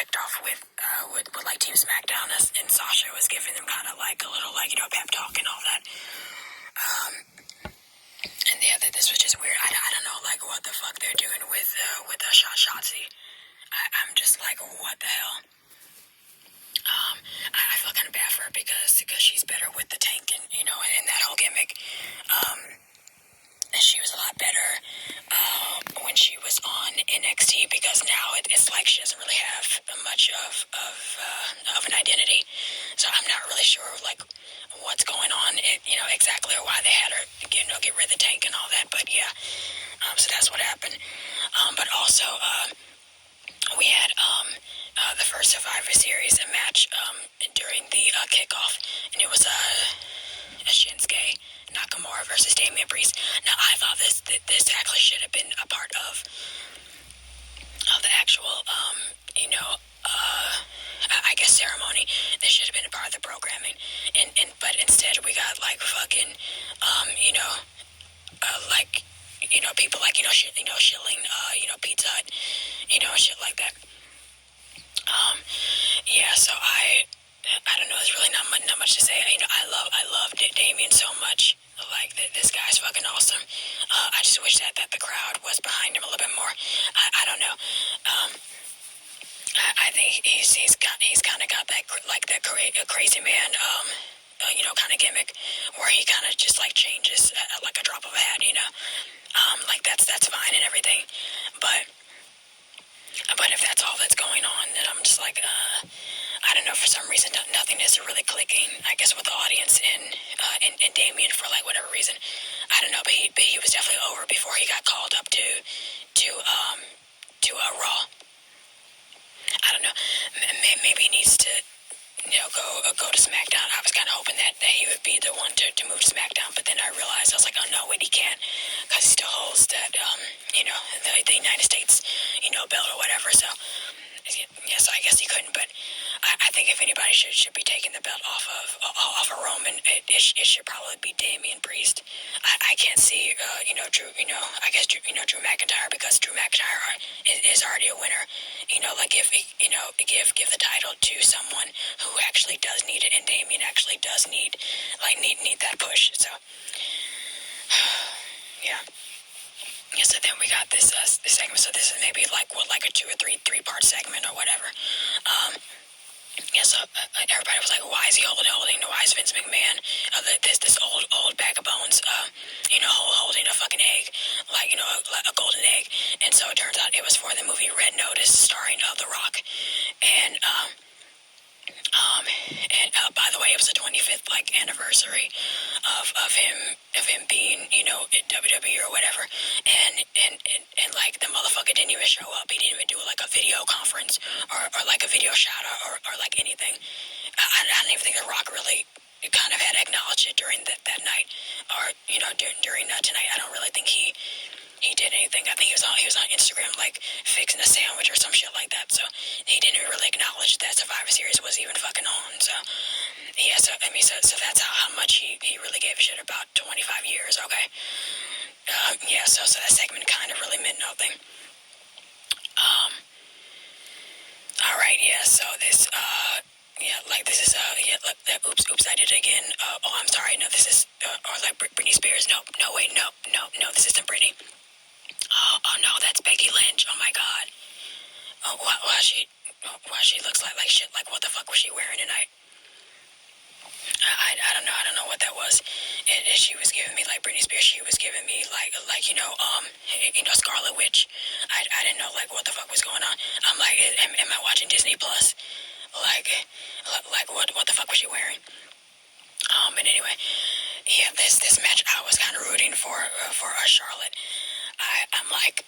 kicked off with like Team SmackDown, and Sasha was giving them kind of like a little like pep talk and all that. And yeah, this was just weird. I don't know like what the fuck they're doing with Shotzi. I'm just like, what the hell? I feel kind of bad for her because she's better with the tank and and that whole gimmick. She was a lot better when she was on NXT, because now it's like she doesn't really have much of an identity. So I'm not really sure like what's going on, exactly, or why they had her get rid of the tank and all that. But yeah, so that's what happened. But also we had the first Survivor Series match during the kickoff, and it was Shinsuke Nakamura versus Damian Priest. Now I thought this actually should have been a part of the actual I guess ceremony. This should have been a part of the programming, but instead we got like fucking people like shilling Pizza Hut, shit like that. Yeah, so I don't know. There's really not much to say. I love Damien so much. Like this guy's fucking awesome. I just wish that the crowd was behind him a little bit more. I don't know. I think he's kind of got that like that crazy man kind of gimmick where he kind of just like changes at like a drop of a hat. Like that's fine and everything, but if that's all that's going on, then I'm just like, I don't know, for some reason, nothing is really clicking, I guess, with the audience and Damien for, like, whatever reason. I don't know, but he was definitely over before he got called up to Raw. I don't know. Maybe he needs to, go to SmackDown. I was kind of hoping that he would be the one to move to SmackDown, but then I realized, I was like, oh, no, wait, he can't, because he still holds that, the United States, belt or whatever, so... Yeah, so I guess he couldn't, but I think if anybody should be taking the belt off of Roman, it should probably be Damian Priest. I can't see, Drew, I guess, Drew McIntyre, because Drew McIntyre is already a winner. Like if, give the title to someone who actually does need it, and Damian actually does need that push, so, yeah. Yeah, so then we got this segment. So this is maybe like a 2 or 3 part segment or whatever. Yeah, so everybody was like, why is he holding? Why is Vince McMahon this old bag of bones, holding a fucking egg, like a golden egg? And so it turns out it was for the movie Red Notice, starring The Rock, and by the way, it was the 25th like anniversary of him being in WWE or whatever, and like the motherfucker didn't even show up. He didn't even do like a video conference or like a video shout out or like anything. I don't even think The Rock really kind of had acknowledged it during that night, or during tonight. I don't really think he did anything. I think he was on Instagram like fixing a sandwich or some shit like that. So he didn't really acknowledge that Survivor Series was even fucking on. So yeah, so I mean, so that's how much he really gave a shit about 25 years. Okay. Yeah. So that segment kind of really meant nothing. All right. Yeah. So this yeah, like this is oops, I did it again. Oh, I'm sorry. No, this is or like Britney Spears. No, wait, no, this isn't Britney. Oh no, that's Becky Lynch. Oh my God. Oh, why she looks like shit. Like, what the fuck was she wearing tonight? I don't know. I don't know what that was. And she was giving me like Britney Spears. She was giving me like Scarlet Witch. I didn't know like what the fuck was going on. I'm like, am I watching Disney Plus? Like what the fuck was she wearing? But anyway, yeah, this match I was kind of rooting for Charlotte. I'm like,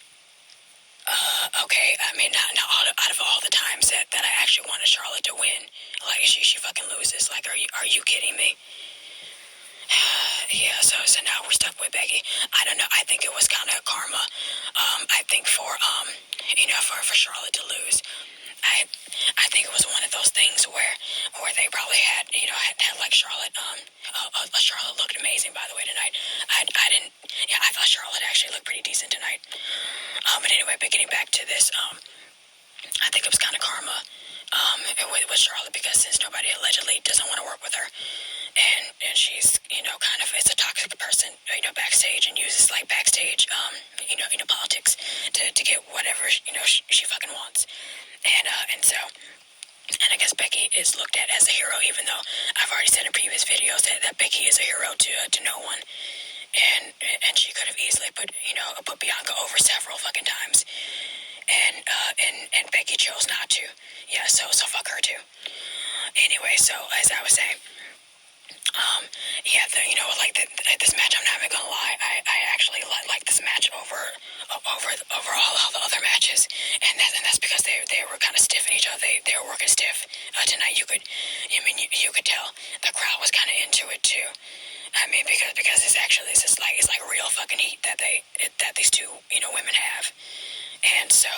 okay. I mean, now out of all the times that I actually wanted Charlotte to win, like she fucking loses. Like, are you kidding me? Yeah. So now we're stuck with Becky. I don't know. I think it was kind of karma. I think for Charlotte to lose. I think it was one of those things where they probably had like Charlotte. Charlotte looked amazing, by the way, tonight. I didn't. Yeah, I thought Charlotte actually looked pretty decent tonight. But anyway, but getting back to this, I think it was kind of karma with Charlotte, because since nobody allegedly doesn't want to work with her, and she's, kind of is a toxic person, backstage, and uses like backstage, politics to get whatever she fucking wants, and so. And I guess Becky is looked at as a hero, even though I've already said in previous videos that Becky is a hero to no one, and she could have easily put Bianca over several fucking times, and Becky chose not to. Yeah, so fuck her too. Anyway, so as I was saying, this match, I'm not even gonna lie, I actually like this match over all the other matches, and that's because they were kind of stiff in each other. They were working stiff tonight. You could tell the crowd was kind of into it too. I mean, because it's like real fucking heat that these two women have, and so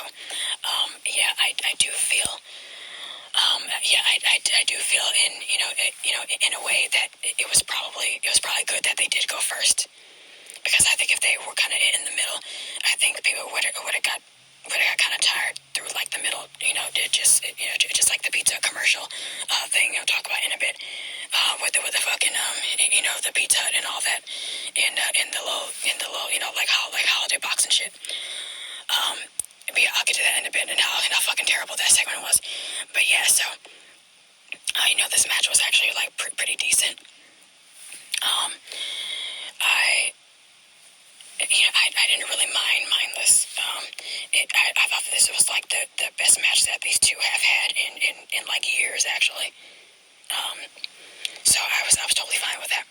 I do feel. I do feel in a way that it was probably good that they did go first, because I think if they were kind of in the middle, I think people would have got kind of tired through like the middle, just like the pizza commercial thing I'll talk about in a bit, with the fucking the Pizza Hut and all that, in the little like holiday box and shit. But yeah, I'll get to that in a bit, and how fucking terrible that segment was. But yeah, so this match was actually like pretty decent. I didn't really mind this. I thought that this was like the best match that these two have had in like years, actually. So I was totally fine with that.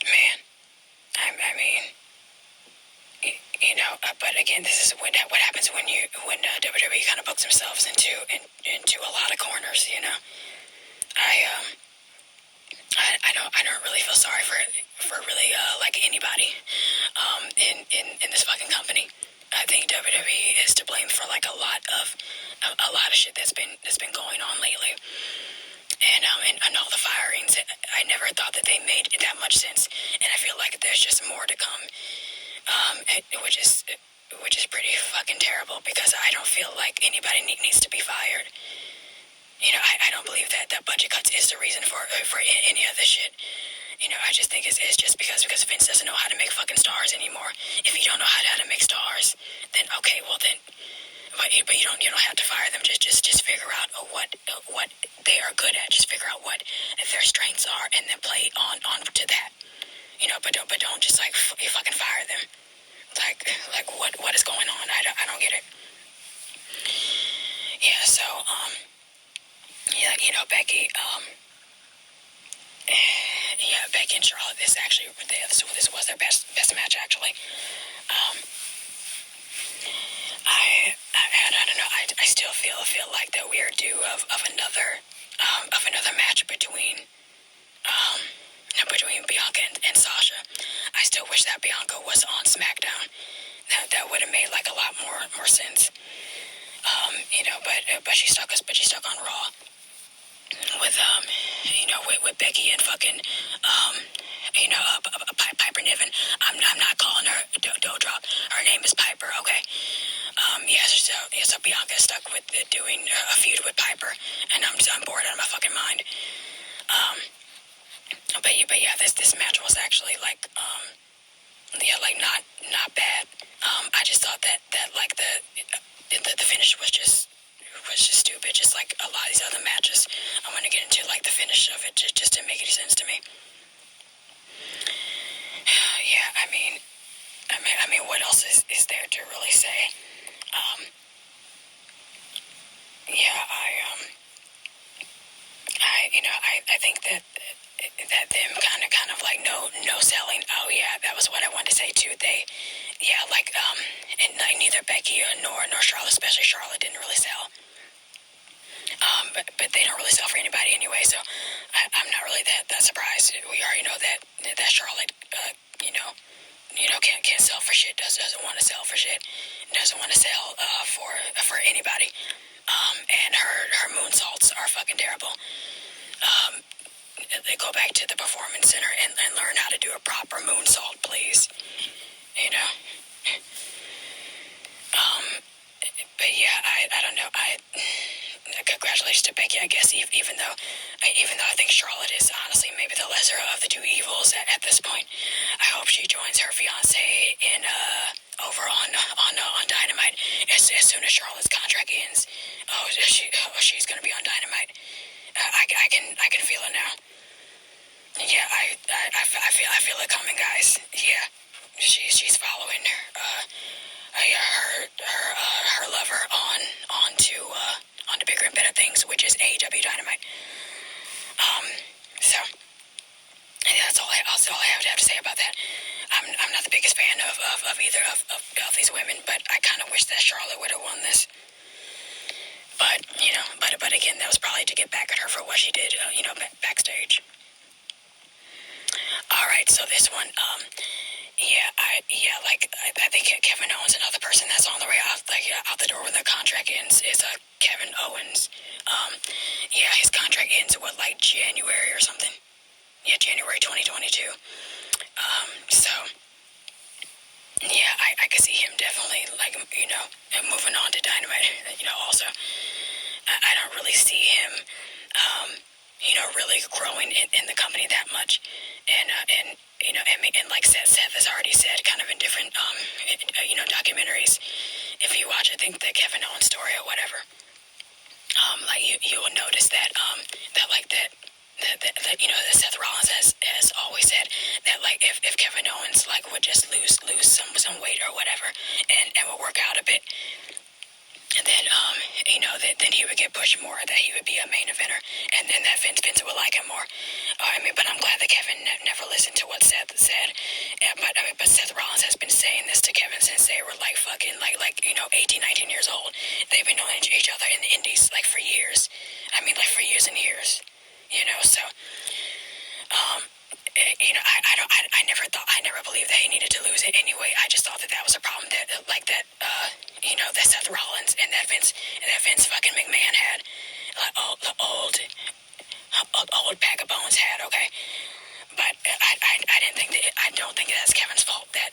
Man, I mean, but again, this is what happens when WWE kind of books themselves into a lot of corners. I don't really feel sorry for really like anybody in this fucking company. I think WWE is to blame for like a lot of shit that's been going on lately, and all the firings. I never thought that they made that much sense, and I feel like there's just more to come, which is pretty fucking terrible, because I don't feel like anybody needs to be fired. I don't believe that budget cuts is the reason for any of this shit. I just think it's just because Vince doesn't know how to make fucking stars anymore. If you don't know how to make stars, then okay, well then, but you don't have to fire them. Just figure out what they are good at. Just figure out what their strengths are, and then play on to that. But don't just like you fucking fire them. Like what is going on? I don't get it. Yeah, so Becky, Becky and Charlotte, this was their best match, actually. I don't know. I still feel like that we are due of another match between Bianca and Sasha. I still wish that Bianca was on SmackDown. That would have made like a lot more sense. But she stuck on Raw with Becky and fucking Piper Niven. I'm not calling her Doudrop. Her name is Piper. Okay. So Bianca stuck with doing a feud with Piper, and I'm bored out of my fucking mind. But yeah, this match was actually like not bad. I just thought that like the finish was just stupid, just like a lot of these other matches. I'm gonna get into like the finish of it just to make any sense to me. Yeah, I mean, what else is there to really say? I think that them kind of like no selling. Oh yeah, that was what I wanted to say too. And neither Becky nor Charlotte, especially Charlotte, didn't really sell. But they don't really sell for anybody anyway, so I'm not really that surprised. We already know that Charlotte, can't sell for shit. Doesn't want to sell for shit. Doesn't want to sell for anybody. And her moonsaults are fucking terrible. They go back to the performance center and learn how to do a proper moonsault, please. But I don't know. Congratulations to Becky, I guess, even though I think Charlotte is honestly maybe the lesser of the two evils at this point. I hope she joins her fiance in over on Dynamite as soon as Charlotte's contract ends. She's gonna be on Dynamite. I can feel it now. Yeah, I feel it coming, guys. Yeah, she's following her lover on to bigger and better things, which is AEW Dynamite. So yeah, that's all I have to say about that. I'm not the biggest fan of either of these women, but I kind of wish that Charlotte would have won this. But but again, that was probably to get back at her for what she did, backstage. All right, so this one, I think Kevin Owens, another person that's on the way out, out the door when the contract ends, is Kevin Owens. His contract ends January or something. Yeah, January 2022. So yeah, I could see him definitely moving on to Dynamite. Also, I don't really see him, really growing in the company that much, and like Seth has already said, kind of in different documentaries. If you watch, I think the Kevin Owens story or whatever, you will notice that that Seth Rollins has always said that if Kevin Owens would just lose some weight or whatever and would work out a bit, and then then he would get pushed more, that he would be a main eventer, and then that Vince would like him more. But I'm glad that Kevin never listened to what Seth said. But Seth Rollins has been saying this to Kevin since they were 18, 19 years old. They've been knowing each other in the Indies for years. For years and years. So I never believed that he needed to lose it anyway. I just thought that was a problem that that Seth Rollins and that Vince fucking McMahon had, the old bag of bones had. Okay, but I don't think that's Kevin's fault that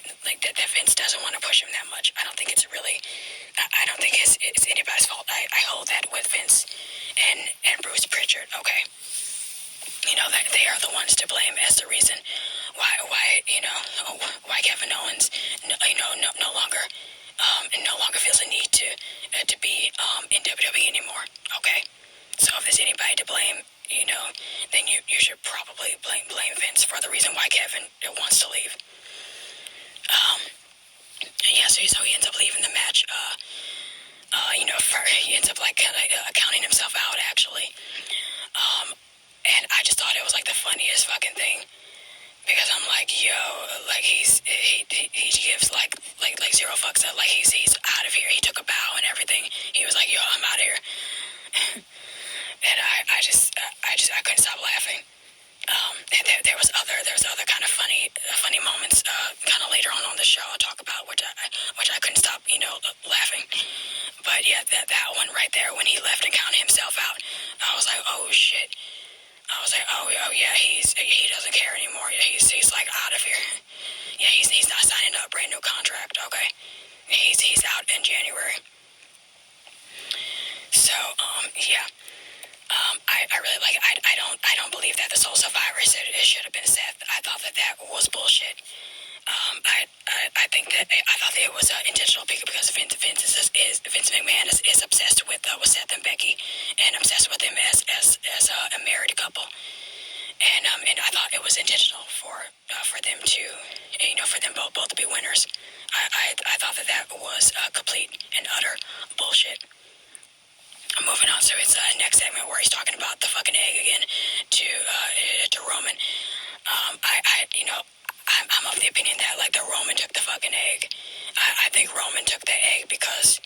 Vince doesn't want to push him that much. I don't think it's really. I don't think it's anybody's fault. I hold that with Vince and Bruce Pritchard. Okay. That they are the ones to blame as the reason why Kevin Owens no longer feels a need to be in WWE anymore. Okay, so if there's anybody to blame, then you should probably blame Vince for the reason why Kevin wants to leave. So he ends up leaving the match. He ends up counting himself out actually. And I just thought it was the funniest fucking thing, because I'm he gives zero fucks up, he's out of here. He took a bow and everything. He was like, yo, I'm out of here. And I couldn't stop laughing. And there was other kind of funny moments kind of later on the show I'll talk about, which I couldn't stop laughing. But yeah, that one right there when he left and counted himself out, I was like, oh shit. I was like, oh yeah, he doesn't care anymore. Yeah, he's out of here. Yeah, he's not signing a brand new contract. Okay, he's out in January. So yeah, I really I don't believe that the Soul Survivor said it should have been Seth. I thought that was bullshit. I think that I thought that it was intentional because Vince McMahon is obsessed with Seth and Becky, and obsessed with them as a married couple, and I thought it was intentional for them to for them both to be winners. I thought that was complete and utter bullshit. I'm moving on, so it's next segment where he's talking about the fucking egg again to Roman. I'm of the opinion that the Roman took the fucking egg. I think Roman took the egg because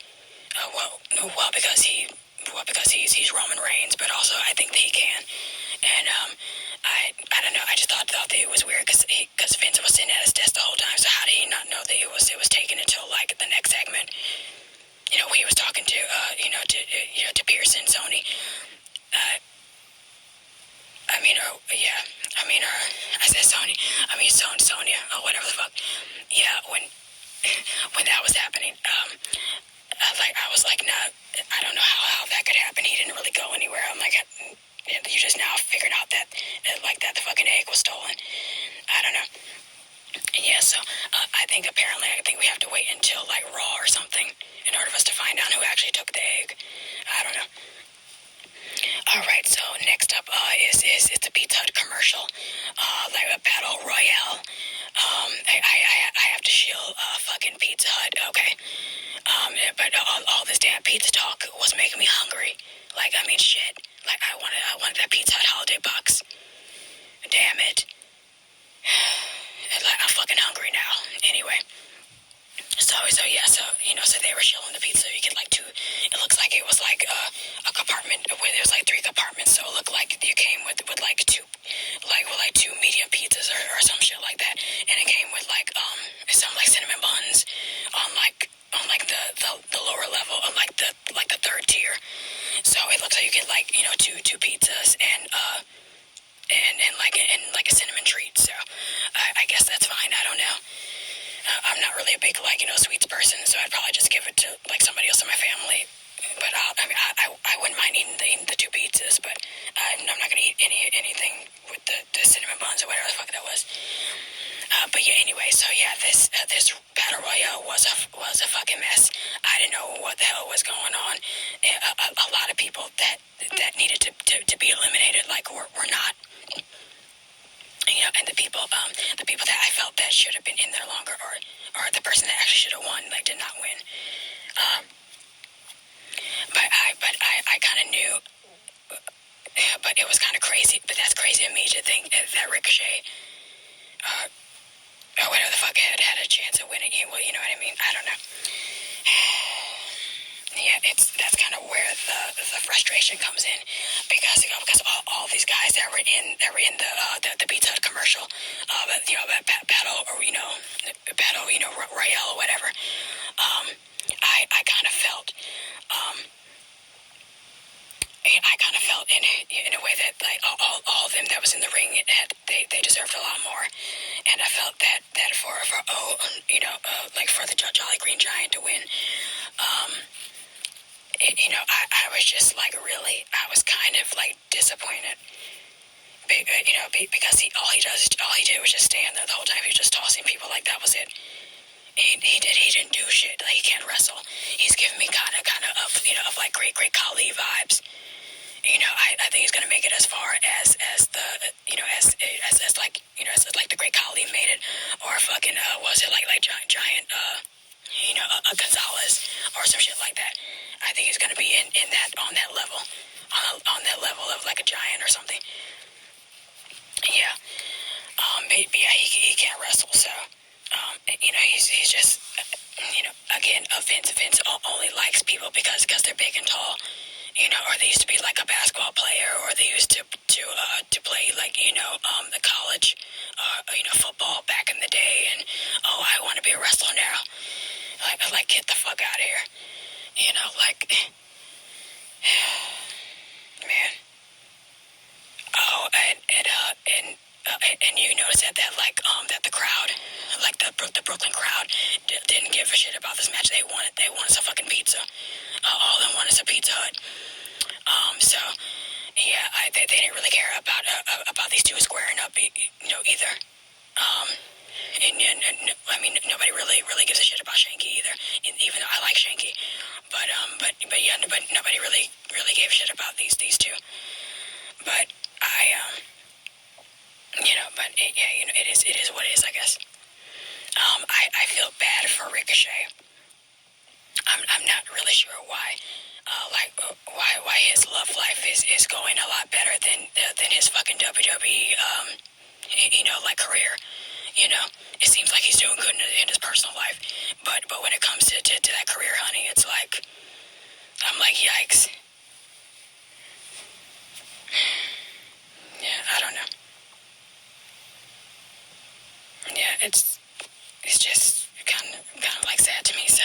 because he's Roman Reigns, but also I think that he can. And I don't know. I just thought that it was weird because Vince was sitting at his desk the whole time. So how did he not know that it was taken until the next segment? When he was talking to to Pierce and Sony. I said Sony. Sonya, or whatever the fuck. Yeah, when that was happening, I was like, nah, I don't know how that could happen. He didn't really go anywhere. I'm like, you just now figured out that the fucking egg was stolen. I don't know. Yeah, so I think we have to wait until like Raw or something in order for us to find out who actually took the egg. I don't know. All right, so next up is it's a Pizza Hut commercial, like a battle royale. I have to shield fucking Pizza Hut, okay? But all this damn pizza talk was making me hungry. Like, I mean, shit. Like, I wanted that Pizza Hut holiday box. Damn it. Like, I'm fucking hungry now. Anyway. So they were shilling the pizza. You get like two. It looks like it was like a compartment where there was like 3 compartments. So it looked like you came with like two, like 2 medium pizzas or some shit like that. And it came with like some like cinnamon buns on the lower level of like the 3rd tier. So it looks like you get like two pizzas and like a cinnamon treat. So I guess that's fine. I don't know. I'm not really a big sweets person, so I'd probably just give it to like somebody else in my family. But I wouldn't mind eating the 2 pizzas, but I'm not gonna eat anything with the cinnamon buns or whatever the fuck that was. But yeah, anyway, so yeah, this battle royale was a fucking mess. I didn't know what the hell was going on. A lot of people that needed to be eliminated were not. And the people that I felt that should have been in there longer, or the person that actually should have won, did not win. But I kind of knew, but it was kind of crazy. But that's crazy of me to think that Ricochet, or whatever the fuck, had a chance of winning. Well, you know what I mean. I don't know. Yeah, that's kind of where the frustration comes in, because all these guys that were in the Pizza Hut commercial, battle royale or whatever. I kind of felt in a way that all of them that was in the ring they deserved a lot more, and I felt that for for the Jolly Green Giant to win. I was just really, I was kind of disappointed, because all he did was just stand there the whole time. He was just tossing people like that was it. He didn't do shit. He can't wrestle. He's giving me kind of great Khali vibes. I think he's gonna make it as far as the the great Khali made it, or fucking was it like giant a Gonzalez or some shit like that. I think he's gonna be in that on that level of like a giant or something. Yeah. Maybe he can't wrestle, so he's just again, Vince only likes people because they're big and tall, or they used to be like a basketball player, or they used to play the college football back in the day, and I want to be a wrestler now. Get the fuck out of here. Man. Oh, and you notice that the crowd, the Brooklyn crowd, didn't give a shit about this match. They wanted some fucking pizza. All they wanted some Pizza Hut. So yeah, they didn't really care about these two squaring up, either. And I mean, nobody really gives a shit about Shanky either. Even though I like Shanky, but nobody really gave a shit about these two. But it is what it is, I guess. I feel bad for Ricochet. I'm not really sure why. Why his love life is going a lot better than his fucking WWE career. It seems like he's doing good in his personal life, but when it comes to that career, honey, it's I'm yikes. Yeah, I don't know. Yeah, it's just kind of sad to me. So,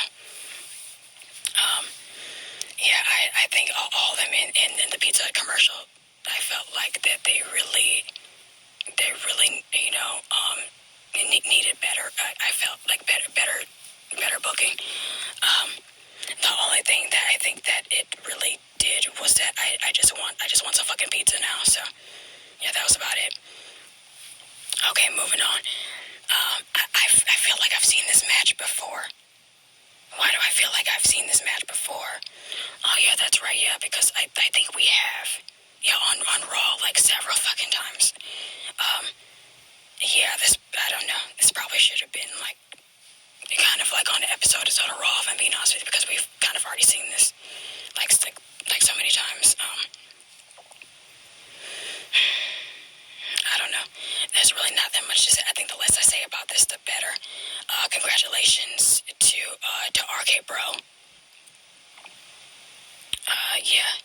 yeah, I think all of them in the Pizza Hut commercial, I felt like that they really needed better. I felt like better booking. The only thing that I think that it really did was that I just want some fucking pizza now. So yeah, that was about it. Okay, moving on. I feel like I've seen this match before. Why do I feel like I've seen this match before? Oh yeah, that's right. Yeah, because I think we have. Yeah, on Raw like several fucking times. Yeah, I don't know. This probably should have been like kind of like on the episode of Raw, if I'm being honest with you, because we've kind of already seen this like so many times. I don't know. There's really not that much to say. I think the less I say about this, the better. Congratulations to RK Bro. Yeah.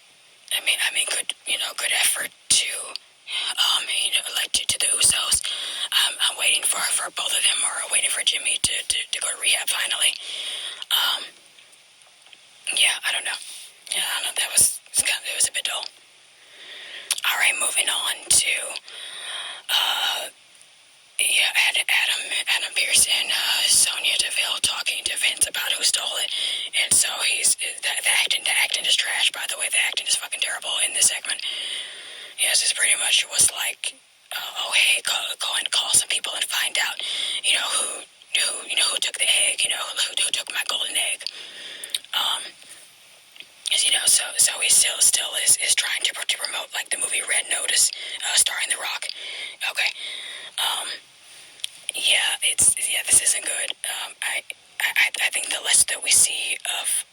I mean, good effort to to the Usos. I'm waiting for both of them, or waiting for Jimmy to go to rehab finally. Yeah, I don't know. Yeah, I don't know. It was a bit dull. All right, moving on to Adam Pearce and Sonya Deville talking to Vince about who stole it, and so the acting is trash. By the way, the acting is fucking terrible in this segment. Yes, it's pretty much was like, oh hey, go and call some people and find out, who took the egg, who took my golden egg. So he still is trying to promote like the movie Red Notice, starring The Rock. Okay. This isn't good. I think the less that we see of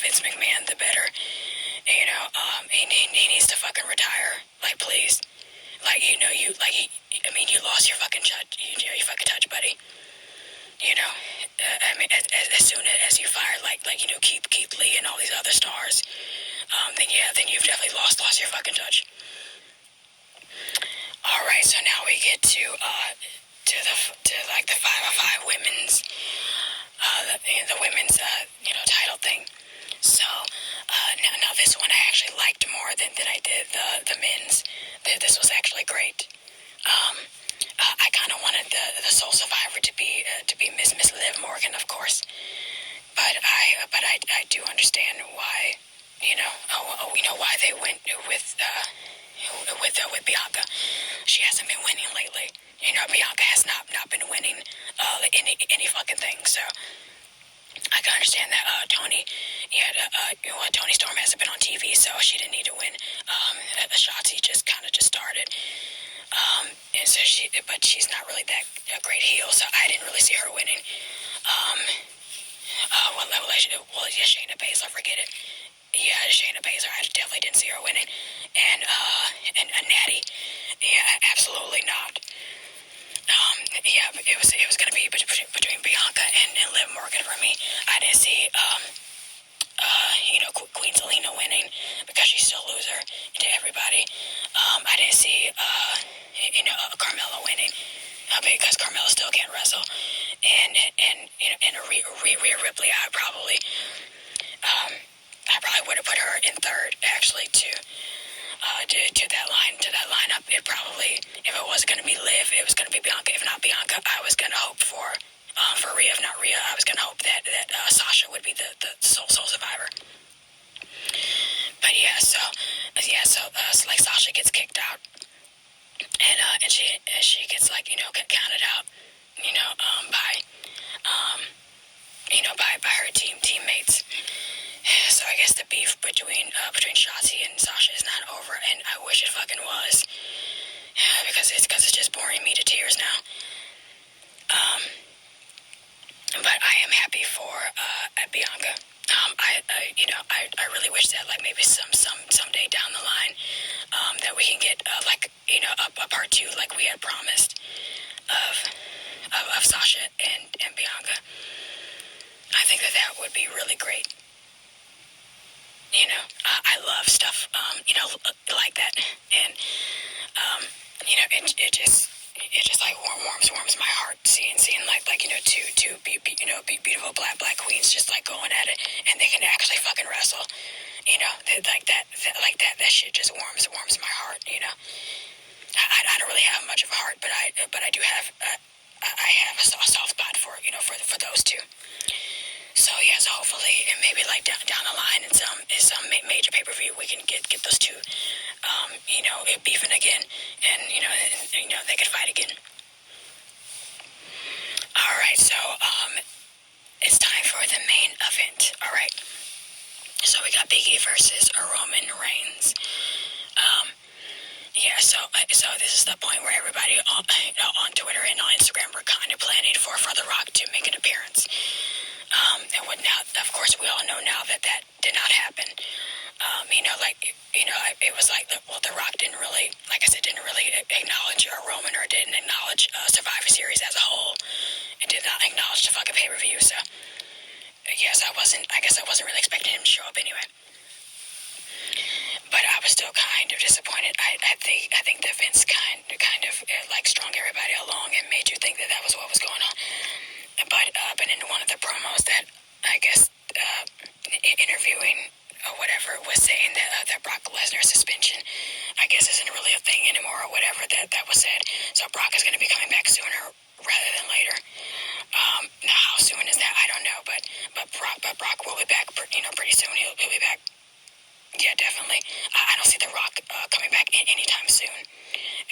Vince McMahon, the better. He needs to fucking retire. Like, please. Like, you lost your fucking touch. Your fucking touch, buddy. As soon as you fire Keith Lee and all these other stars, then you've definitely lost your fucking touch. All right, so now we get to the 505 women's, the women's title thing. So now this one I actually liked more than I did the men's. This was actually great. I kind of wanted the sole survivor to be Miss Liv Morgan, of course, but I do understand why why they went with Bianca. She hasn't been winning lately. Bianca has not been winning any fucking thing. So I can understand that. Tony Storm hasn't been on TV, so she didn't need to win. Shotzi just started. And so but she's not really that great heel, so I didn't really see her winning. Shayna Baszler, forget it. Yeah, Shayna Baszler, I definitely didn't see her winning. And Natty, yeah, absolutely not. It was gonna be between Bianca and Liv Morgan for me. I didn't see Queen Zelina winning because she's still a loser to everybody. I didn't see Carmella winning because Carmella still can't wrestle, and Rhea Ripley, I probably would have put her in third actually to that lineup. It probably, if it was going to be Liv, it was going to be Bianca. If not Bianca, I was going to hope for Rhea. If not Rhea, I was going to hope that Sasha would be the sole survivor. But so Sasha gets kicked out, and she gets counted out, by her teammates. So I guess the beef between Shotzi and Sasha is not over, and I wish it fucking was, because it's just boring me to tears now. But I am happy for Bianca. I really wish that maybe someday down the line that we can get a part 2 like we had promised of Sasha and Bianca. I think that would be really great. I love stuff like that, and it just warms my heart seeing two beautiful black queens just going at it, and they can actually fucking wrestle. That shit just warms my heart. I don't really have much of a heart, but I do have I have a soft spot for for those two. So yeah, so hopefully, and maybe like down the line in some major pay-per-view, we can get those two, beefing again, and they could fight again. All right, so it's time for the main event. All right, so we got Big E versus Roman Reigns. Yeah, so this is the point where everybody on Twitter and on Instagram were kind of planning for The Rock to make an appearance. And what now? Of course, we all know now that did not happen. It was like The Rock didn't really, like I said, didn't really acknowledge Roman, or didn't acknowledge Survivor Series as a whole. It did not acknowledge the fucking pay-per-view. So I guess I wasn't really expecting him to show up anyway. But I was still kind of disappointed. I think the Vince kind of like strung everybody along and made you think that was what was going on. But in one of the promos that I guess interviewing or whatever was saying that Brock Lesnar's suspension, I guess, isn't really a thing anymore or whatever that was said. So Brock is going to be coming back sooner rather than later. Now how soon is that? I don't know. But Brock will be back pretty soon. He'll be back. Yeah, definitely. I don't see The Rock coming back anytime soon.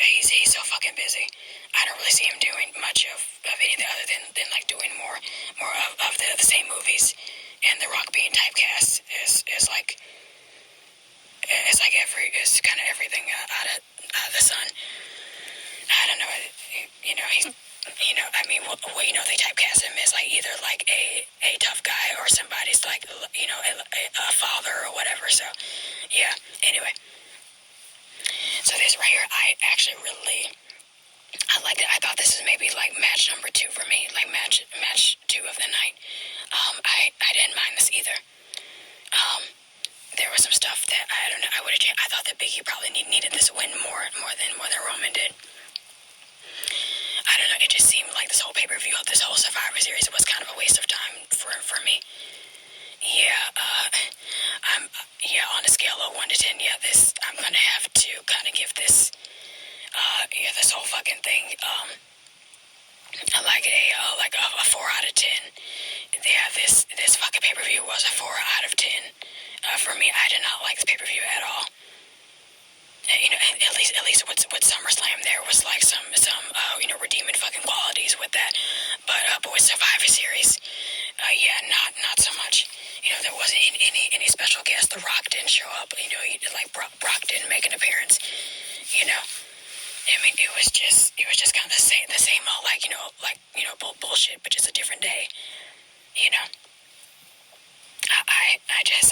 He's so fucking busy. I don't really see him doing much of anything other than like doing more of the same movies. And The Rock being typecast is like kind of everything out of the sun. I don't know. They typecast him as like either like a tough guy or somebody's like a father or whatever. So yeah. Anyway, so this right here, I actually I liked it. I thought this is maybe like match number 2 for me, like match 2 of the night. I didn't mind this either. There was some stuff that I don't know. I would have changed. I thought that Big E probably needed this win more than Roman did. I don't know, it just seemed like this whole pay-per-view, this whole Survivor Series was kind of a waste of time for me. On a scale of 1 to 10, I'm gonna have to kind of give this, this whole fucking thing, like a 4 out of 10. Yeah, this fucking pay-per-view was a 4 out of 10. For me, I did not like this pay-per-view at all. At least with SummerSlam, there was like some redeeming fucking qualities with that. But with Survivor Series, not so much. There wasn't any special guest. The Rock didn't show up. Brock didn't make an appearance. It was just kind of the same old bullshit, but just a different day.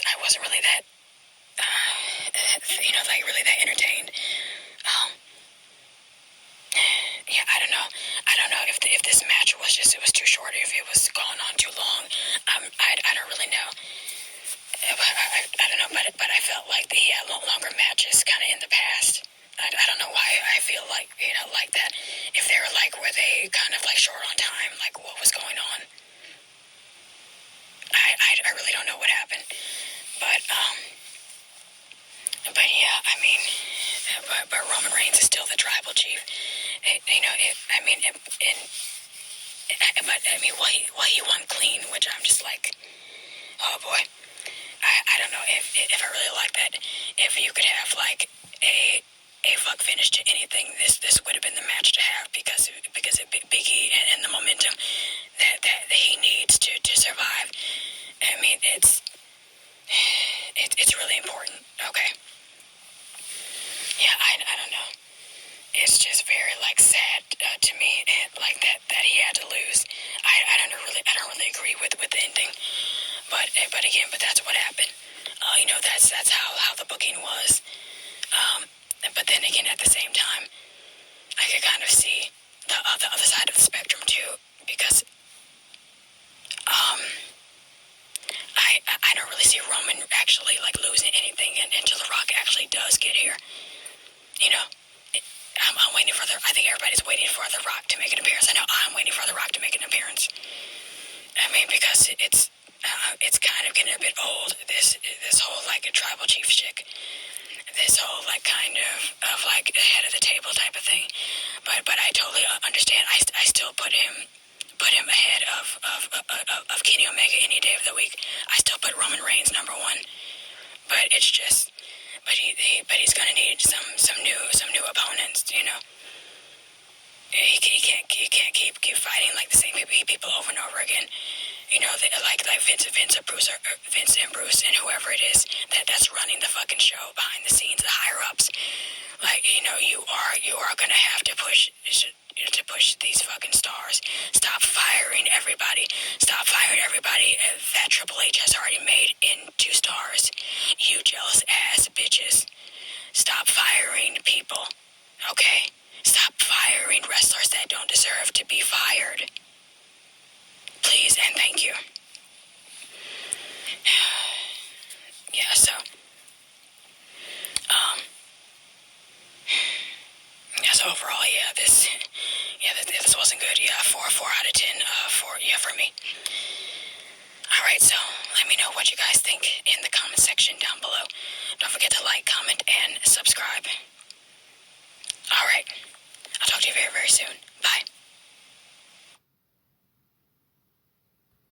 I wasn't really that. Really that entertained. I don't know if this match was too short, if it was going on too long. I don't really know. I don't know, but I felt like they had longer matches kind of in the past. I don't know why I feel like that. If they were were they kind of short on time, what was going on? I really don't know what happened, but yeah, but Roman Reigns is still the tribal chief. Well, he won clean, which I'm just like, oh boy. I don't know if I really like that. If you could have a fuck finish to anything, this would have been the match to have because of Big E and the momentum that he needs to survive. It's really important. Okay. Yeah, I don't know. It's just very sad to me, that he had to lose. I don't really agree with the ending, but that's what happened. That's how the booking was. But then again, at the same time, I could kind of see the other side of the spectrum too, because I don't really see Roman actually losing anything until The Rock actually does get here. I'm waiting for I think everybody's waiting for The Rock to make an appearance. I know I'm waiting for The Rock to make an appearance. Because it's kind of getting a bit old. This whole a tribal chief chick. This whole kind of head of the table type of thing. But I totally understand. I still put him put him ahead of Kenny Omega any day of the week. I still put Roman Reigns number one, but it's just, but he's gonna need some new opponents, you know. He can't keep fighting like the same people over and over again. You know, like Vince and Bruce and whoever it is that's running the fucking show behind the scenes, the higher ups. Like, you know, you are gonna have to push these fucking stars. Stop firing everybody. Stop firing everybody that Triple H has already made into stars. You jealous ass bitches. Stop firing people. Okay? Stop firing wrestlers that don't deserve to be fired. Please and thank you. Yeah, so overall, this wasn't good. Yeah, 4 out of 10. 4, yeah, for me. All right, so let me know what you guys think in the comment section down below. Don't forget to like, comment, and subscribe. All right, I'll talk to you very, very soon. Bye.